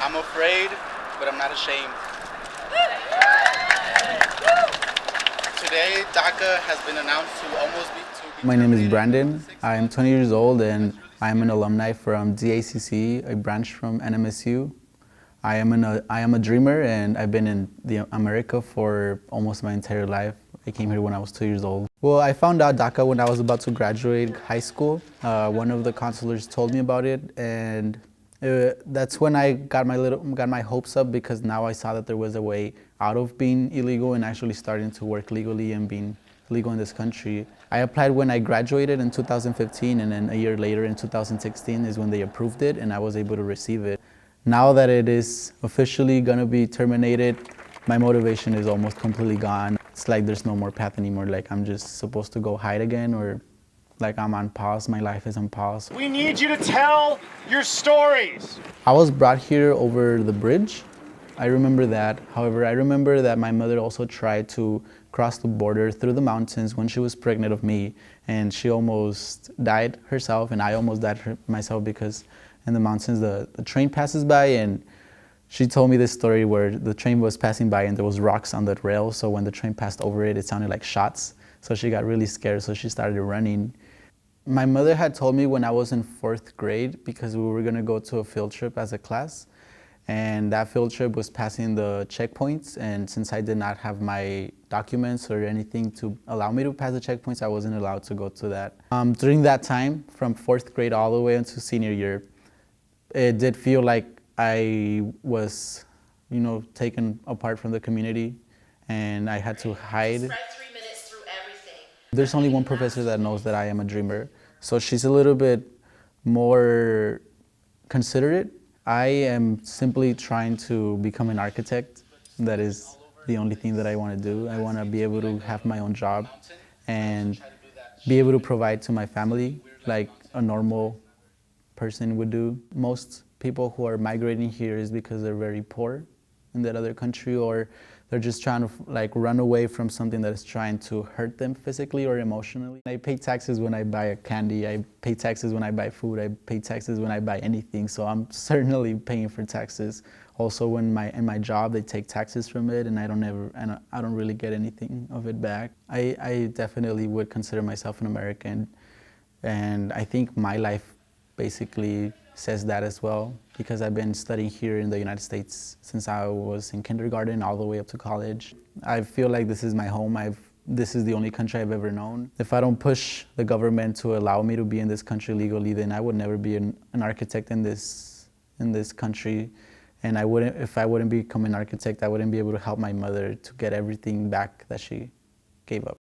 I'm afraid, but I'm not ashamed. Today, DACA has been announced to almost be My name is terminated in Brandon. 6 I'm months. 20 years old and I'm an alumni from DACC, a branch from NMSU. I am a dreamer and I've been in America for almost my entire life. I came here when I was 2 years old. Well, I found out DACA when I was about to graduate high school. One of the counselors told me about it, and that's when I got my hopes up, because now I saw that there was a way out of being illegal and actually starting to work legally and being legal in this country. I applied when I graduated in 2015, and then a year later in 2016 is when they approved it and I was able to receive it. Now that it is officially gonna be terminated, my motivation is almost completely gone. It's like there's no more path anymore. Like I'm just supposed to go hide again, or like I'm on pause, my life is on pause. We need you to tell your stories. I was brought here over the bridge. I remember that. However, I remember that my mother also tried to cross the border through the mountains when she was pregnant of me, and she almost died herself, and I almost died myself, because in the mountains the train passes by, and she told me this story where the train was passing by and there was rocks on that rail, so when the train passed over it, it sounded like shots. So she got really scared, so she started running. My mother had told me when I was in 4th grade, because we were gonna go to a field trip as a class, and that field trip was passing the checkpoints, and since I did not have my documents or anything to allow me to pass the checkpoints, I wasn't allowed to go to that. During that time, from 4th grade all the way into senior year, it did feel like I was, taken apart from the community, and I had to hide. Just write 3 minutes through everything. There's only one professor that knows that I am a dreamer, so she's a little bit more considerate. I am simply trying to become an architect. That is the only thing that I want to do. I want to be able to have my own job and be able to provide to my family like a normal person would do. Most people who are migrating here is because they're very poor in that other country, or they're just trying to run away from something that is trying to hurt them physically or emotionally. I pay taxes when I buy a candy, I pay taxes when I buy food, I pay taxes when I buy anything, so I'm certainly paying for taxes. Also, in my job, they take taxes from it, and I don't really get anything of it back. I definitely would consider myself an American, and I think my life basically says that as well, because I've been studying here in the United States since I was in kindergarten all the way up to college. I feel like this is my home. This is the only country I've ever known. If I don't push the government to allow me to be in this country legally, then I would never be an architect in this country. And if I wouldn't become an architect, I wouldn't be able to help my mother to get everything back that she gave up.